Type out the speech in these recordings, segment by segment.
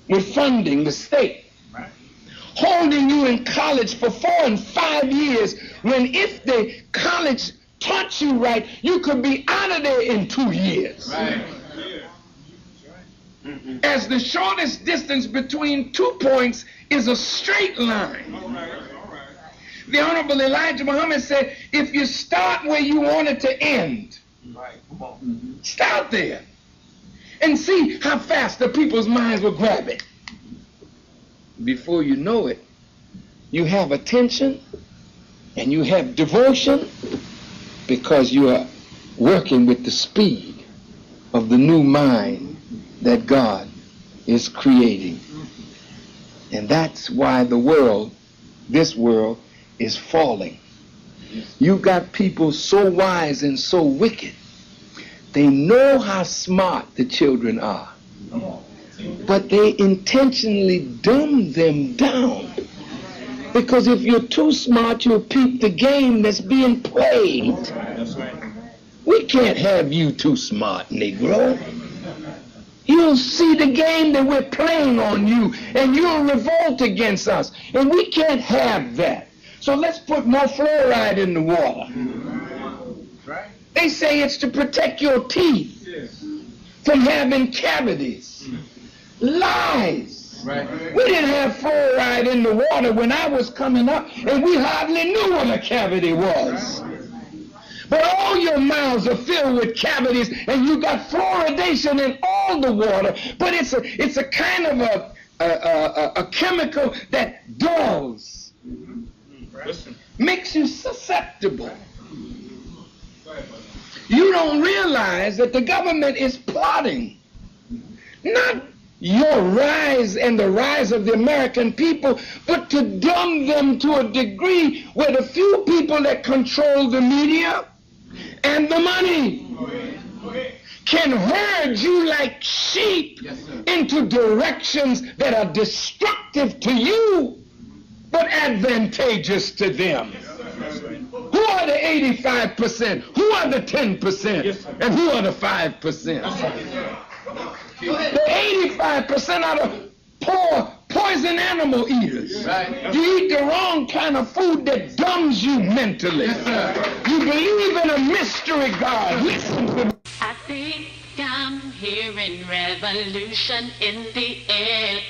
with funding, the state, holding you in college for 4 and 5 years, when if the college taught you right, you could be out of there in 2 years. Right. As the shortest distance between 2 points is a straight line. The Honorable Elijah Muhammad said, if you start where you want it to end, start there and see how fast the people's minds will grab it. Before you know it, you have attention and you have devotion, because you are working with the speed of the new mind that God is creating. And that's why the world, this world, is falling. You got people so wise and so wicked. They know how smart the children are, but they intentionally dumb them down. Because if you're too smart, you'll peep the game that's being played. We can't have you too smart, Negro. You'll see the game that we're playing on you, and you'll revolt against us. And we can't have that. So let's put more fluoride in the water. They say it's to protect your teeth from having cavities. Lies. We didn't have fluoride in the water when I was coming up, and we hardly knew what a cavity was. But all your mouths are filled with cavities, and you got fluoridation in all the water. But it's a kind of a chemical that dulls, makes you susceptible. You don't realize that the government is plotting not your rise and the rise of the American people, but to dumb them to a degree where the few people that control the media and the money can herd you like sheep into directions that are destructive to you, but advantageous to them. Who are the 85%? Who are the 10%? And who are the 5%? The 85% are the poor, poison animal eaters. You eat the wrong kind of food that dumbs you mentally. You believe in a mystery God. Listen to me. I think I'm hearing revolution in the air.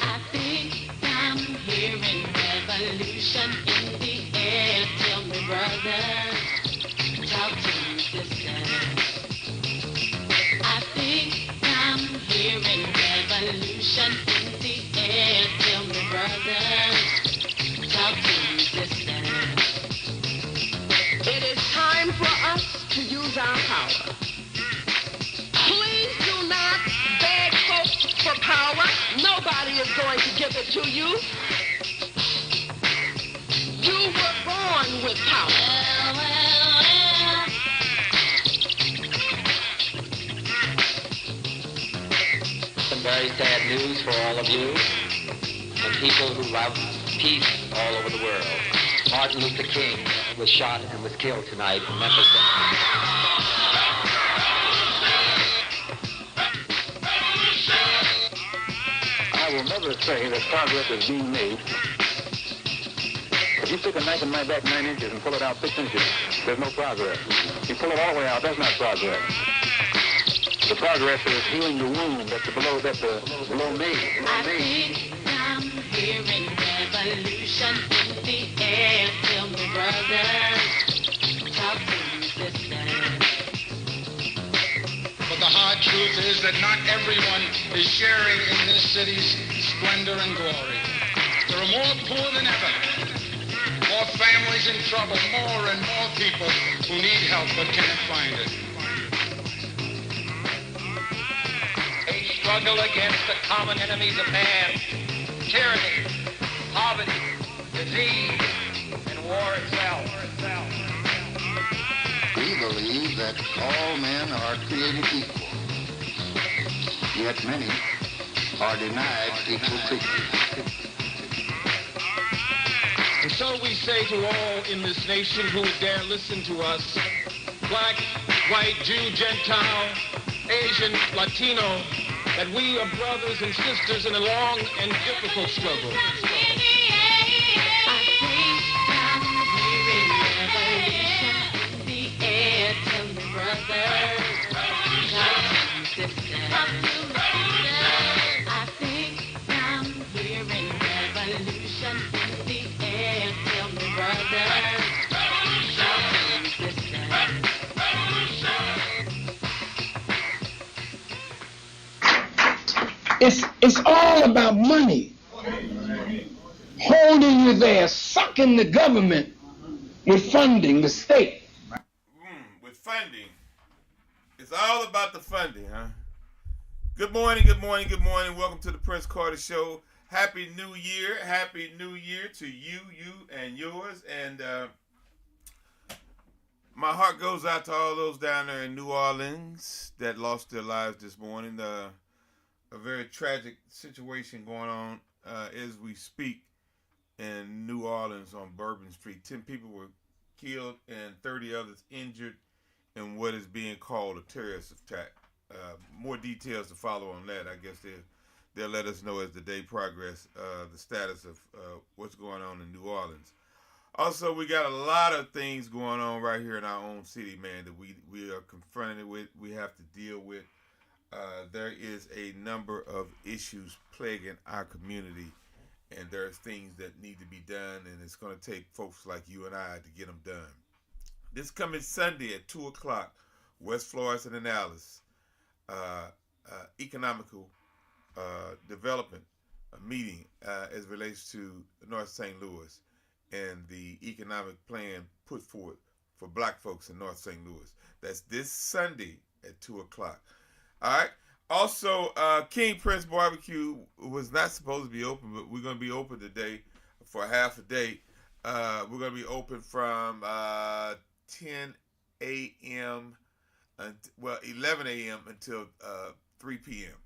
I think I'm hearing revolution in the air. Tell me, brother, talk to me, sister. I think I'm hearing revolution in the air. Tell me, brother, talk to me, sister. It is time for us to use our power. Please do not beg folks for power. Nobody is going to give it to you. You were born with power. Some very sad news for all of you and people who love peace all over the world. Martin Luther King was shot and was killed tonight in Memphis. I will never say that progress is being made. If you stick a knife in my back 9 inches and pull it out 6 inches, there's no progress. You pull it all the way out, that's not progress. The progress is healing the wound that's below me. I think I'm hearing revolution in the air. Tell me, brother, talk to me, sister. But the hard truth is that not everyone is sharing in this city's splendor and glory. There are more poor than ever, more families in trouble, more and more people who need help but can't find it. A struggle against the common enemies of man, tyranny, poverty, disease, and war itself. We believe that all men are created equal, yet many are denied equal treatment. And so we say to all in this nation who would dare listen to us, black, white, Jew, Gentile, Asian, Latino, that we are brothers and sisters in a long and difficult struggle. It's all about money. Holding you there, sucking the government with funding, the state. With funding. It's all about the funding, huh? Good morning, good morning, good morning. Welcome to the Prince Carter Show. Happy New Year. Happy New Year to you and yours. And my heart goes out to all those down there in New Orleans that lost their lives this morning. A very tragic situation going on as we speak in New Orleans on Bourbon Street. 10 people were killed and 30 others injured in what is being called a terrorist attack. More details to follow on that. I guess they'll let us know as the day progresses the status of what's going on in New Orleans. Also, we got a lot of things going on right here in our own city, man, that we are confronted with, we have to deal with. There is a number of issues plaguing our community, and there are things that need to be done, and it's going to take folks like you and I to get them done. This coming Sunday at 2 o'clock, West Florissant and Alice, economical development meeting as relates to North St. Louis and the economic plan put forth for black folks in North St. Louis. That's this Sunday at 2 o'clock. All right. Also, King Prince Barbecue was not supposed to be open, but we're going to be open today for half a day. We're going to be open from 10 a.m. 11 a.m. until 3 p.m.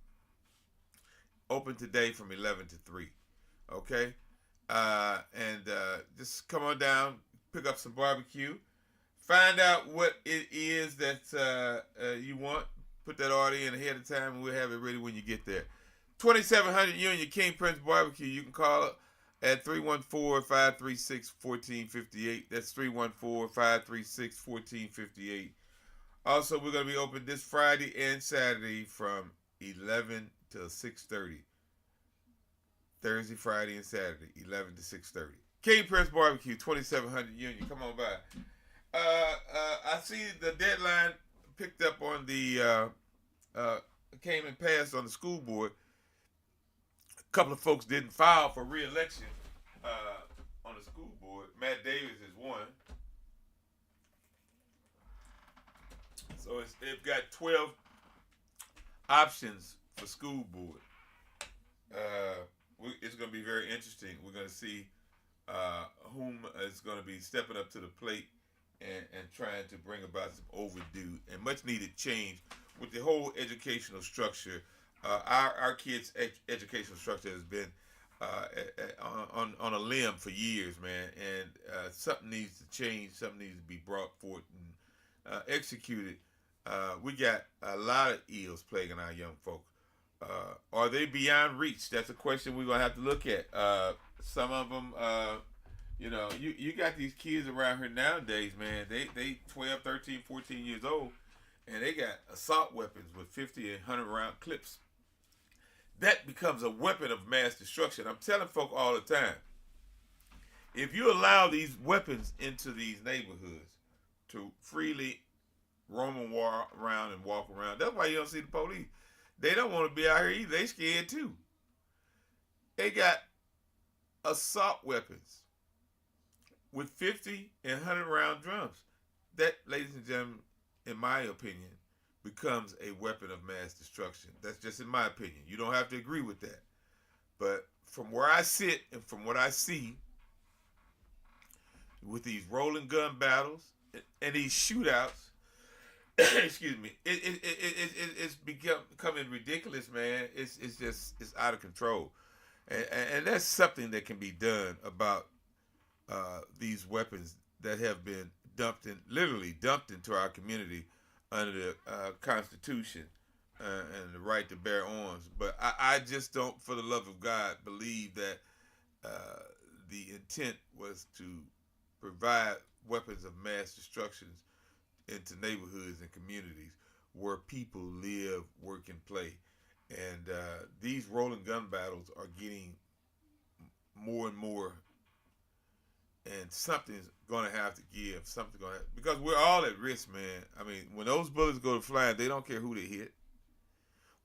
Open today from 11 to 3. Okay? And just come on down, pick up some barbecue, find out what it is that you want. Put that order in ahead of time, and we'll have it ready when you get there. 2700 Union, King Prince Barbecue. You can call at 314-536-1458. That's 314-536-1458. Also, we're going to be open this Friday and Saturday from 11 to 6:30. Thursday, Friday, and Saturday, 11 to 6:30. King Prince Barbecue, 2700 Union. Come on by. I see the deadline picked up on the came and passed on the school board. A couple of folks didn't file for re-election on the school board. Matt Davis is one. So they've got 12 options for school board. It's going to be very interesting. We're going to see whom is going to be stepping up to the plate and trying to bring about some overdue and much needed change with the whole educational structure. Our kids' educational structure has been on a limb for years, man, and something needs to change. Something needs to be brought forth and executed. We got a lot of ills plaguing our young folk. Are they beyond reach? That's a question we're going to have to look at. Some of them, you got these kids around here nowadays, man. They 12, 13, 14 years old, and they got assault weapons with 50 and 100 round clips. That becomes a weapon of mass destruction. I'm telling folk all the time, if you allow these weapons into these neighborhoods to freely roam around and walk around, that's why you don't see the police. They don't want to be out here either. They scared too. They got assault weapons with 50 and 100 round drums. That, ladies and gentlemen, in my opinion, becomes a weapon of mass destruction. That's just in my opinion. You don't have to agree with that. But from where I sit and from what I see with these rolling gun battles and these shootouts, excuse me, it's becoming ridiculous, man. It's out of control. And that's something that can be done about these weapons that have been literally dumped into our community under the Constitution and the right to bear arms. But I just don't, for the love of God, believe that the intent was to provide weapons of mass destruction into neighborhoods and communities where people live, work, and play. And these rolling gun battles are getting more and more, and something's going to have to give. Something's going to have, because we're all at risk, man. I mean, when those bullets go to flying, they don't care who they hit.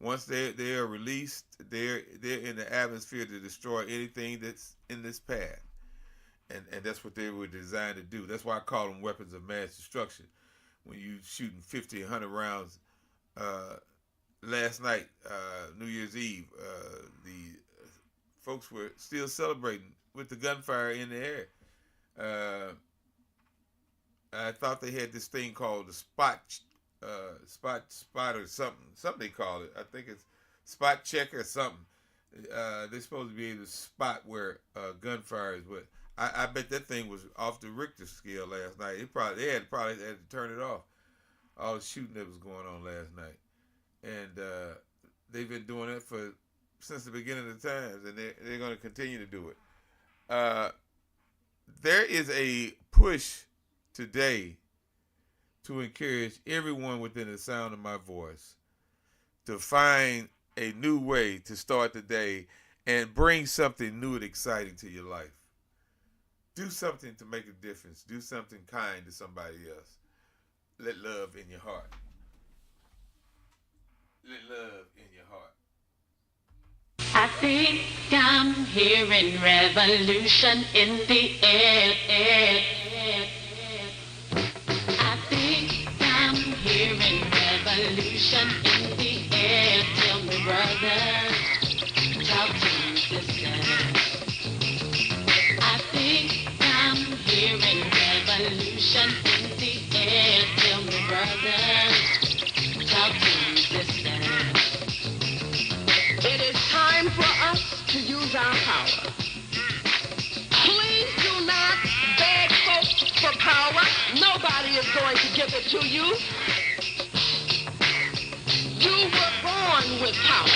Once they are released, they're in the atmosphere to destroy anything that's in this path. And that's what they were designed to do. That's why I call them weapons of mass destruction. When you shooting 50, 100 rounds, last night, New Year's Eve, the folks were still celebrating with the gunfire in the air. I thought they had this thing called the spot or something they call it. I think it's spot check or something. They're supposed to be able to spot where gunfire is. But I bet that thing was off the Richter scale last night. They had to turn it off. All the shooting that was going on last night, and they've been doing it since the beginning of the times, and they're going to continue to do it. There is a push today to encourage everyone within the sound of my voice to find a new way to start the day and bring something new and exciting to your life. Do something to make a difference. Do something kind to somebody else. Let love in your heart. Let love in your heart. I think I'm hearing revolution in the air. I think I'm hearing revolution in the air. Tell me, brother, talk to me, sister. I think I'm hearing revolution in the air. Tell me, brother, talk to me, sister. It is time for us to use our power. Please do not beg folks for power. Nobody is going to give it to you. You were born with power.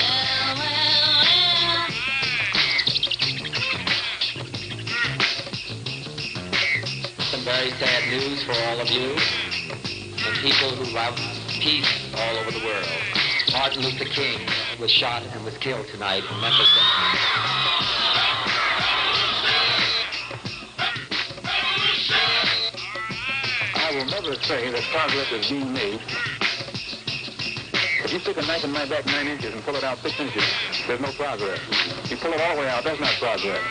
Some very sad news for all of you and people who love peace all over the world. Martin Luther King was shot and was killed tonight in Memphis. I will never say that progress is being made. If you stick a knife in my back 9 inches and pull it out 6 inches, there's no progress. You pull it all the way out, that's not progress.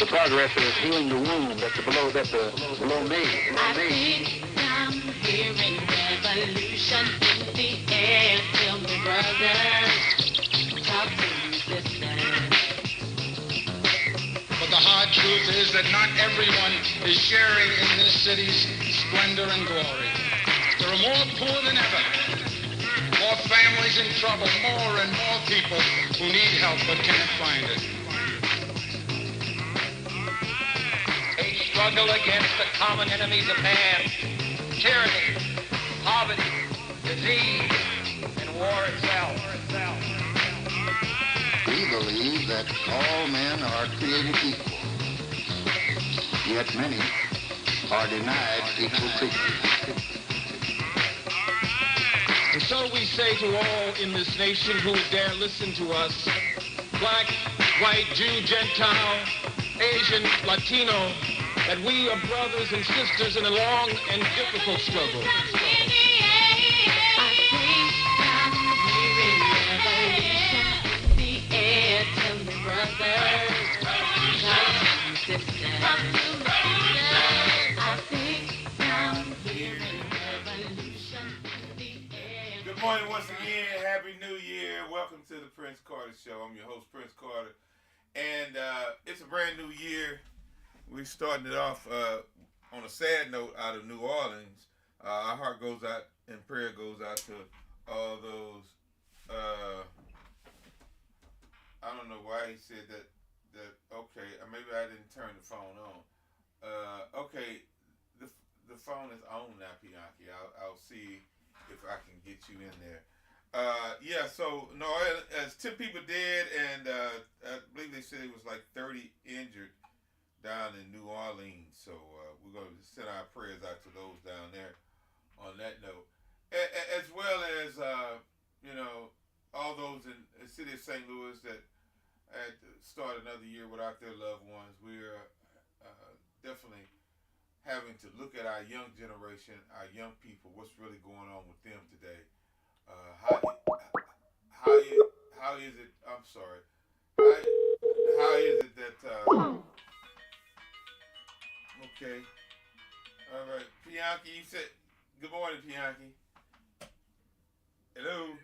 The progress is healing the wound that's below me. I think I'm hearing revolution in the air. Tell me, brother, talk to me, sister. But the hard truth is that not everyone is sharing in this city's splendor and glory. There are more poor than ever, more families in trouble, more and more people who need help but can't find it. A struggle against the common enemies of man, tyranny, poverty, disease, and war itself. We believe that all men are created equal, yet many are denied equal treatment. And so we say to all in this nation who dare listen to us, black, white, Jew, Gentile, Asian, Latino, that we are brothers and sisters in a long and difficult struggle. Good morning once again. Happy New Year. Welcome to the Prince Carter Show. I'm your host, Prince Carter. And it's a brand new year. We're starting it off on a sad note out of New Orleans. Our heart goes out and prayer goes out to all those. I don't know why he said that. Okay, maybe I didn't turn the phone on. Okay, the phone is on now, Pianki. I'll see if I can get you in there. Yeah, so no, as 10 people dead, and I believe they said it was like 30 injured down in New Orleans. So we're going to send our prayers out to those down there on that note, as well as you know, all those in the city of St. Louis that had to start another year without their loved ones. We're definitely having to look at our young generation, our young people, what's really going on with them today. How how is it? I'm sorry. How is it that? Okay. All right, Bianchi. You said good morning, Bianchi. Hello.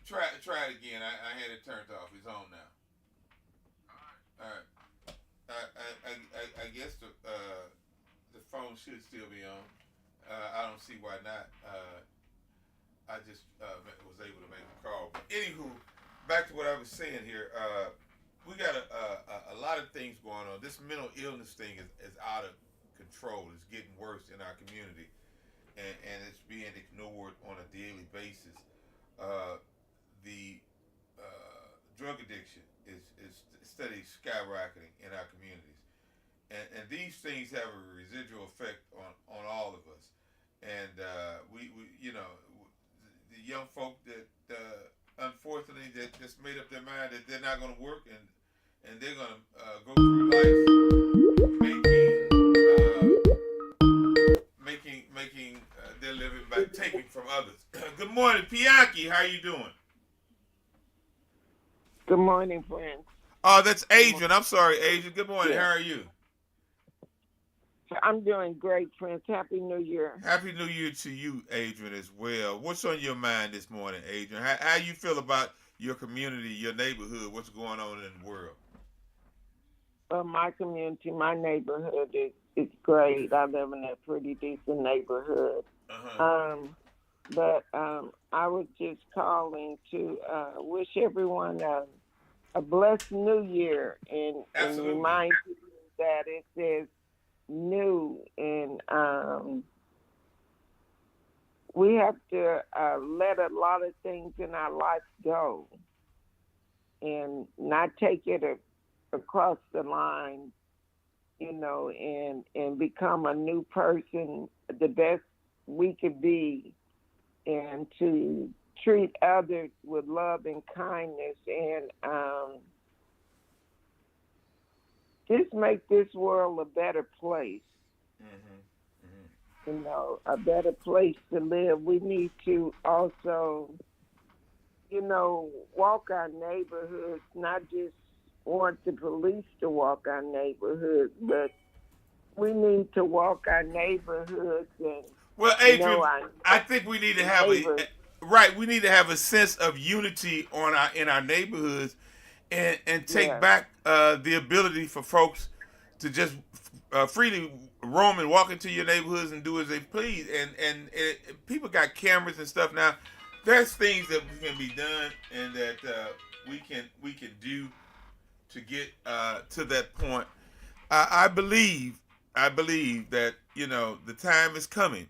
Try it again. I had it turned off. It's on now. All right. I guess the phone should still be on. I don't see why not. I just was able to make the call. But anywho, back to what I was saying here. We got a lot of things going on. This mental illness thing is out of control. It's getting worse in our community, and it's being ignored on a daily basis. The drug addiction is steady skyrocketing in our communities, and these things have a residual effect on all of us. And we you know, the young folk that unfortunately that just made up their mind that they're not going to work, and they're going to go through life making their living by taking from others. Good morning, Pianki. How are you doing? Good morning, friends. Oh, that's Adrian. I'm sorry, Adrian. Good morning. Yeah. How are you? I'm doing great, friends. Happy New Year. Happy New Year to you, Adrian, as well. What's on your mind this morning, Adrian? How you feel about your community, your neighborhood? What's going on in the world? My community, my neighborhood is great. I live in a pretty decent neighborhood. But I was just calling to wish everyone a blessed New Year and remind you that it says new, and we have to let a lot of things in our life go and not take it across the line, you know, and become a new person, the best we could be, and to treat others with love and kindness, and just make this world a better place. You know, a better place to live. We need to also, you know, walk our neighborhoods, not just want the police to walk our neighborhoods, but we need to walk our neighborhoods and well, Adrian, I think we need to have we need to have a sense of unity in our neighborhoods, and take back the ability for folks to just freely roam and walk into your neighborhoods and do as they please. And people got cameras and stuff now. There's things that can be done and that we can do to get to that point. I believe that, you know, the time is coming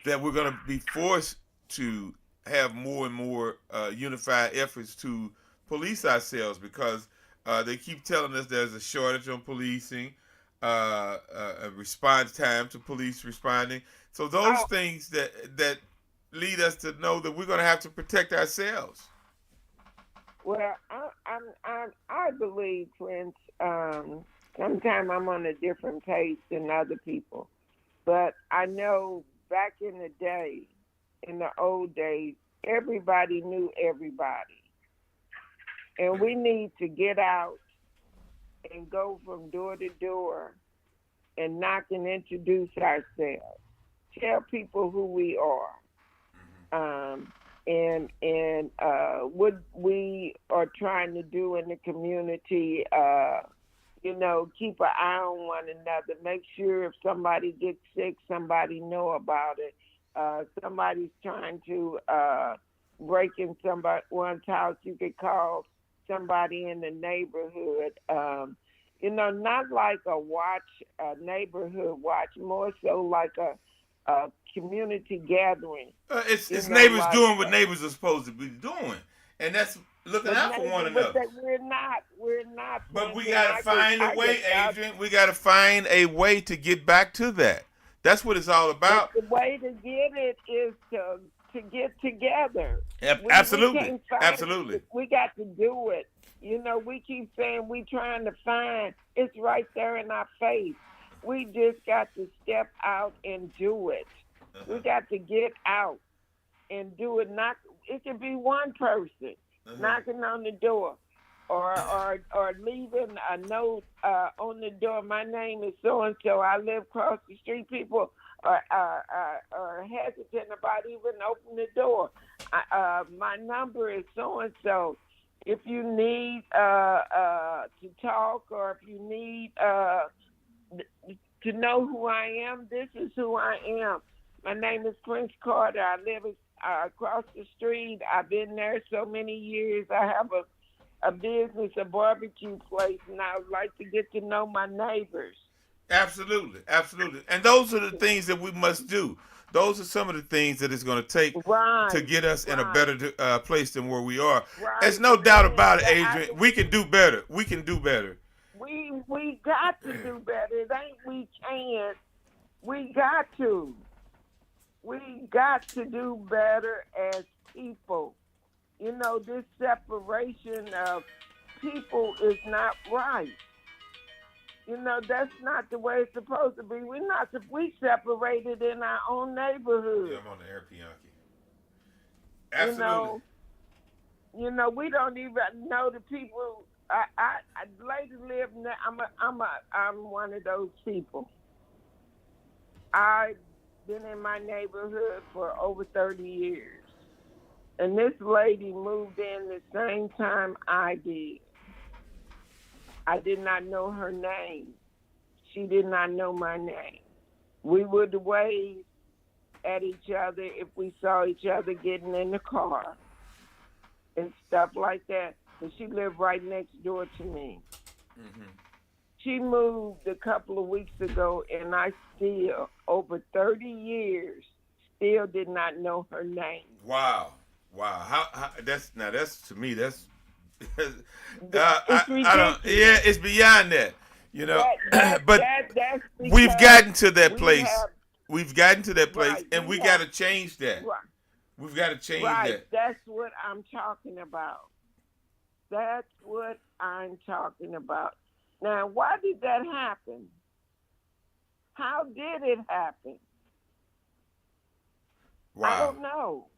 that we're going to be forced to have more and more unified efforts to police ourselves, because they keep telling us there's a shortage on policing, a response time to police responding. So those things that lead us to know that we're going to have to protect ourselves. Well, I believe, friends, sometimes I'm on a different pace than other people, but I know back in the day, in the old days, everybody knew everybody. And we need to get out and go from door to door and knock and introduce ourselves. Tell people who we are. And what we are trying to do in the community, you know, keep an eye on one another. Make sure if somebody gets sick, somebody know about it. Somebody's trying to break in one's house, you could call somebody in the neighborhood. You know, not like a neighborhood watch, more so like community gathering. It's neighbors doing what neighbors are supposed to be doing, and that's looking out for one another. But we're not. But we gotta find a way, Adrian. We gotta find a way to get back to that. That's what it's all about. But the way to get it is to get together. Absolutely. Absolutely. We got to do it. You know, we keep saying we trying to find. It's right there in our face. We just got to step out and do it. We got to get out and do it. It could be one person knocking on the door, or leaving a note on the door. My name is so and so. I live across the street. People are hesitant about even opening the door. My number is so and so. If you need to talk, or if you need to know who I am, this is who I am. My name is Prince Carter. I live across the street. I've been there so many years. I have a business, a barbecue place, and I would like to get to know my neighbors. Absolutely, absolutely. And those are the things that we must do. Those are some of the things that it's going to take to get us in a better place than where we are. There's no doubt about it, Adrian. We can do better. We can do better. We got to do better. It ain't we can't. We got to. We got to do better as people. You know, this separation of people is not right. You know, that's not the way it's supposed to be. We separated in our own neighborhood. Yeah, I'm on the air, Bianchi. Absolutely. You know, we don't even know the people. I later lived. I'm one of those people. I've been in my neighborhood for over 30 years, and this lady moved in the same time I did. I did not know her name. She did not know my name. We would wave at each other if we saw each other getting in the car and stuff like that. And she lived right next door to me. Mm-hmm. She moved a couple of weeks ago, and I still, over 30 years, still did not know her name. Wow. How that's to me, that's it's beyond that, you know. But we've gotten to that place. We've gotten to that place, and we got to change that. Right. We've got to change that. That's what I'm talking about. That's what I'm talking about. Now, why did that happen? How did it happen? Wow. I don't know.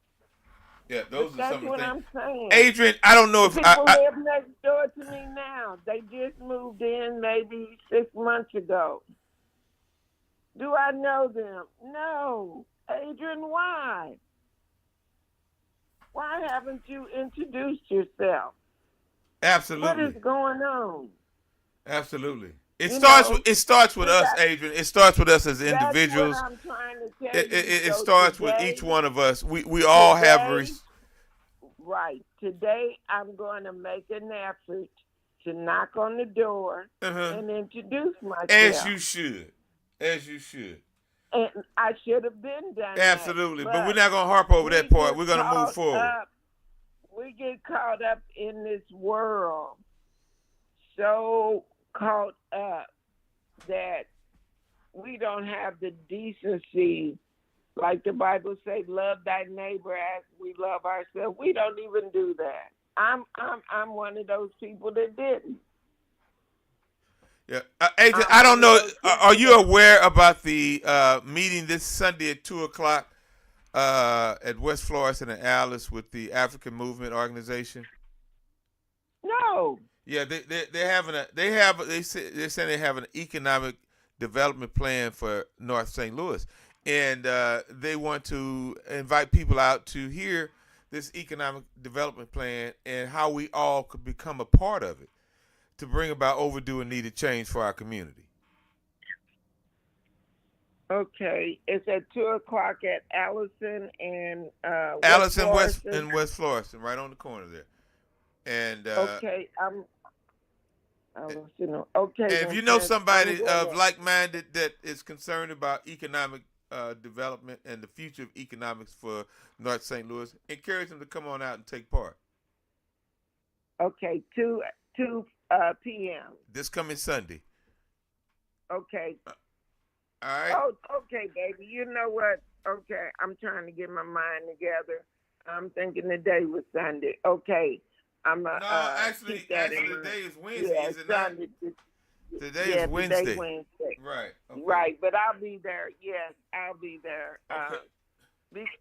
Yeah, those are some of the things. That's what I'm saying. Adrian, I don't know if people live next door to me now. They just moved in maybe 6 months ago. Do I know them? No. Adrian, why? Why haven't you introduced yourself? Absolutely. What is going on? Absolutely. It starts with us, Adrian. It starts with us as individuals. That's what I'm trying to tell you. It starts with each one of us. We all have right. Today I'm going to make an effort to knock on the door and introduce myself. As you should. And I should have been done. Absolutely. But we're not going to harp over that part. We're going to move forward. We get caught up in this world. So caught up that we don't have the decency, like the Bible says, love thy neighbor as we love ourselves. We don't even do that. I'm one of those people that didn't. Yeah, Adrian, I don't know. Are you aware about the meeting this Sunday at 2:00 at West Florissant and Alice with the African Movement Organization? No. Yeah, they're saying they have an economic development plan for North St. Louis, and they want to invite people out to hear this economic development plan and how we all could become a part of it to bring about overdue and needed change for our community. Okay, it's at 2:00 at Allison and West Florissant, right on the corner there. And okay, Okay. And if you know somebody of like-minded that is concerned about economic development and the future of economics for North St. Louis. Encourage them to come on out and take part. Okay, 2 p.m. This coming Sunday. Okay. All right. Oh, okay, baby. You know what? Okay, I'm trying to get my mind together. I'm thinking the day was Sunday. Okay, I'm actually, keep that in the mind. day is Wednesday, Yeah, is it not? Sunday. Today Yeah, is Wednesday. Today Wednesday. Right. Okay. Right, but I'll be there. Yes, I'll be there. Okay.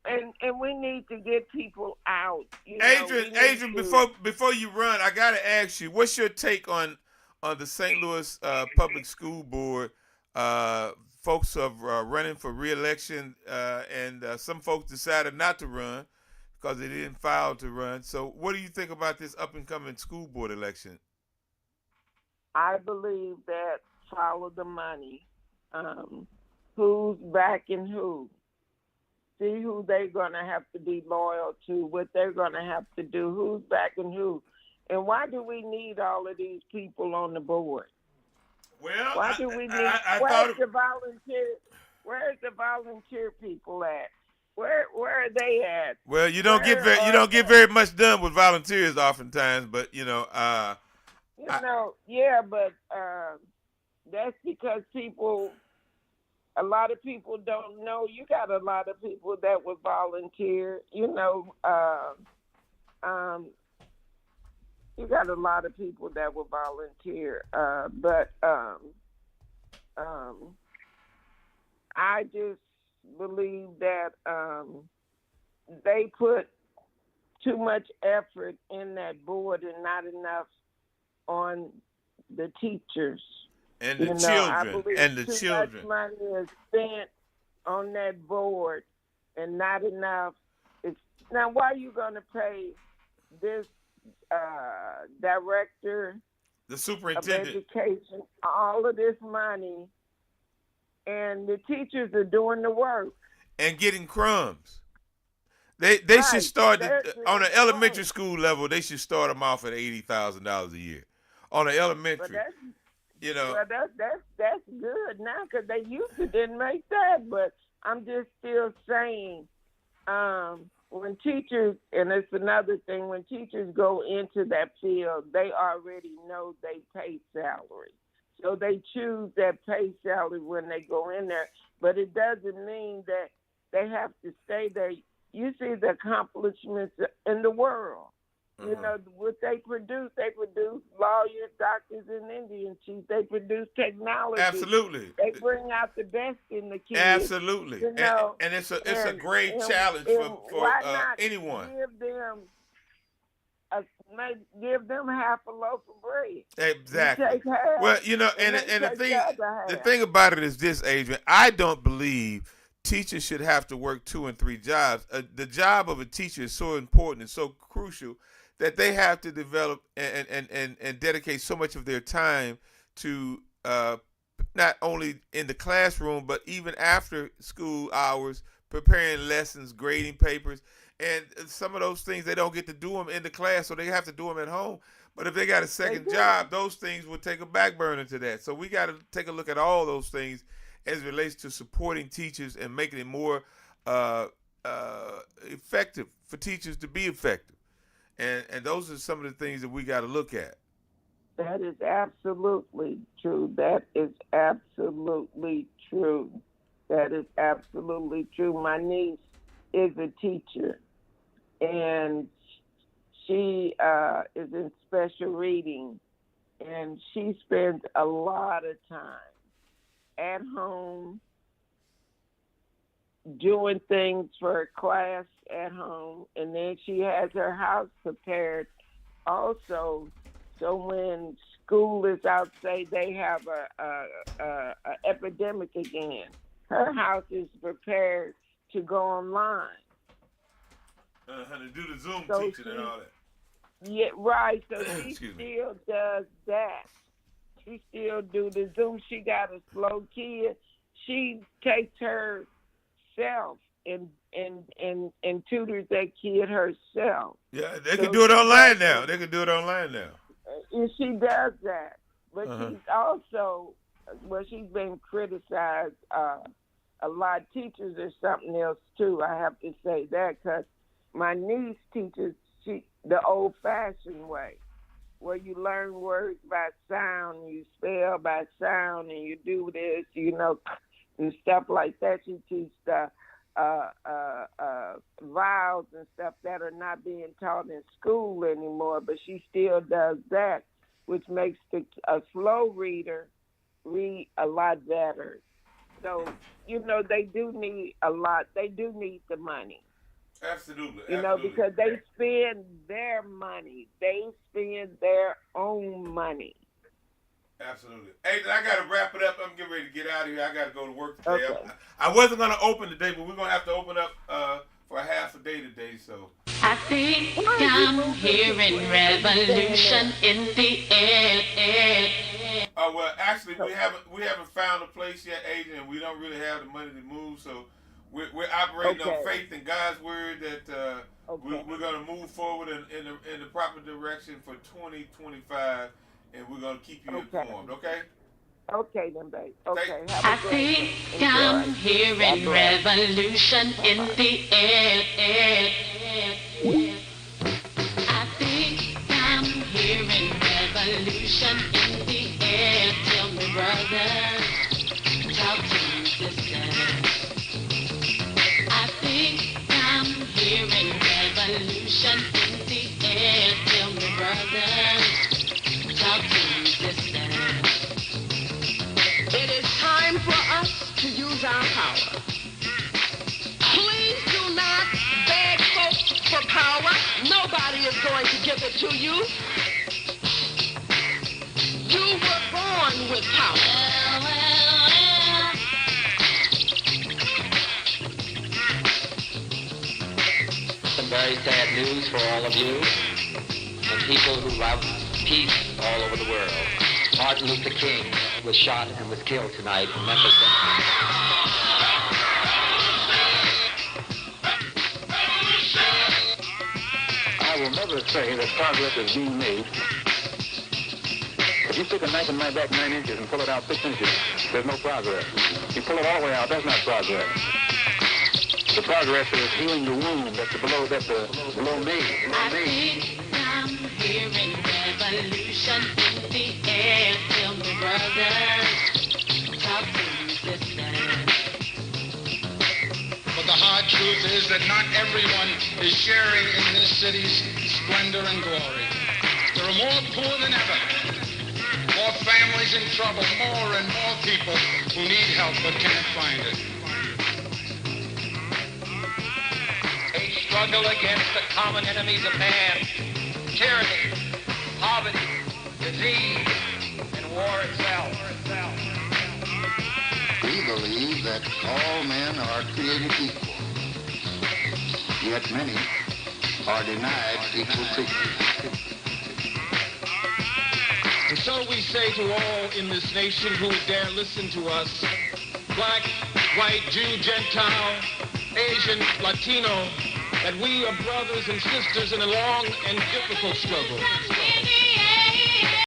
And we need to get people out. You know, Adrian, before you run, I gotta ask you, what's your take on the St. Louis Public School Board? Folks are running for re-election, and some folks decided not to run because they didn't file to run. So, what do you think about this up and coming school board election? I believe that follow the money. Who's backing who? See who they're going to have to be loyal to, what they're going to have to do, who's backing who. And why do we need all of these people on the board? Well, why do we need? Where's the volunteer? Where's the volunteer people at? Where are they at? Well, you don't get very much done with volunteers oftentimes, but but that's because a lot of people don't know. You got a lot of people that would volunteer. You got a lot of people that will volunteer. But I just believe that they put too much effort in that board and not enough on the teachers. And the children. Too much money is spent on that board and not enough. Now, why are you going to pay this director, the superintendent of education, all of this money, and the teachers are doing the work and getting crumbs? They should start on an elementary school level. They should start them off at $80,000 a year on an elementary. Well, that's good now because they used to didn't make that. But I'm just still saying, when teachers, and it's another thing, when teachers go into that field, they already know they pay salary. So they choose that pay salary when they go in there. But it doesn't mean that they have to stay there. You see the accomplishments in the world. Uh-huh. You know, what they produce lawyers, doctors, and Indian chiefs. They produce technology. Absolutely. They bring out the best in the kids. Absolutely. You know, and it's a great challenge for anyone. Give them half a loaf of bread. Exactly. You take half, well, and the thing about it is this, Adrian. I don't believe teachers should have to work 2 and 3 jobs. The job of a teacher is so important and so crucial that they have to develop and dedicate so much of their time to not only in the classroom, but even after school hours, preparing lessons, grading papers. And some of those things, they don't get to do them in the class, so they have to do them at home. But if they got a second job, those things will take a back burner to that. So we got to take a look at all those things as it relates to supporting teachers and making it more effective for teachers to be effective. And those are some of the things that we got to look at. That is absolutely true. That is absolutely true. That is absolutely true. My niece is a teacher, and she is in special reading, and she spends a lot of time at home doing things for her class at home, and then she has her house prepared also. So when school is out, say they have a epidemic again, her house is prepared to go online. To do the Zoom teaching and all that. Yeah, right. So she still does that. She still do the Zoom. She got a slow kid. She takes herself and tutors that kid herself. Yeah, they can do it online now. They can do it online now. And she does that. But she's also, she's been criticized a lot of teachers are something else too. I have to say that because my niece teaches the old-fashioned way, where you learn words by sound, you spell by sound, and you do this, and stuff like that. She teaches the vowels and stuff that are not being taught in school anymore, but she still does that, which makes a slow reader read a lot better. So, they do need a lot. They do need the money. Absolutely. Because they spend their money. They spend their own money. Absolutely. Hey, I got to wrap it up. I'm getting ready to get out of here. I got to go to work today. Okay. I wasn't going to open today, but we're going to have to open up for a half a day today. So I think I'm hearing revolution in the air. Well, actually, we haven't found a place yet, Agent, and we don't really have the money to move. So we're operating on faith in God's word that we're going to move forward in the proper direction for 2025, and we're going to keep you informed. Okay. Okay then, babe. Okay. I think I'm hearing revolution in the air. I think I'm hearing revolution in the air. Tell me, brother, talk to me, sister. I think I'm hearing revolution in the air. Tell me, brother, talk to me, sister. It is time for us to use our power. Please do not beg folks for power. Nobody is going to give it to you. You were born with power. Some very sad news for all of you and people who love peace all over the world. Martin Luther King was shot and was killed tonight in Memphis. I will never say that progress is being made. If you stick a knife in my back 9 inches and pull it out 6 inches, there's no progress. You pull it all the way out, that's not progress. The progress is healing the wound that's below me. I think I'm hearing revolution in the air. Tell me, brother, talk to me, sister. But the hard truth is that not everyone is sharing in this city's splendor and glory. There are more poor than ever, more families in trouble, more and more people who need help but can't find it. A struggle against the common enemies of man, tyranny, poverty, disease, and war itself. We believe that all men are created equal, yet many are denied equal treatment. And so we say to all in this nation who dare listen to us, black, white, Jew, Gentile, Asian, Latino, that we are brothers and sisters in a long and difficult struggle.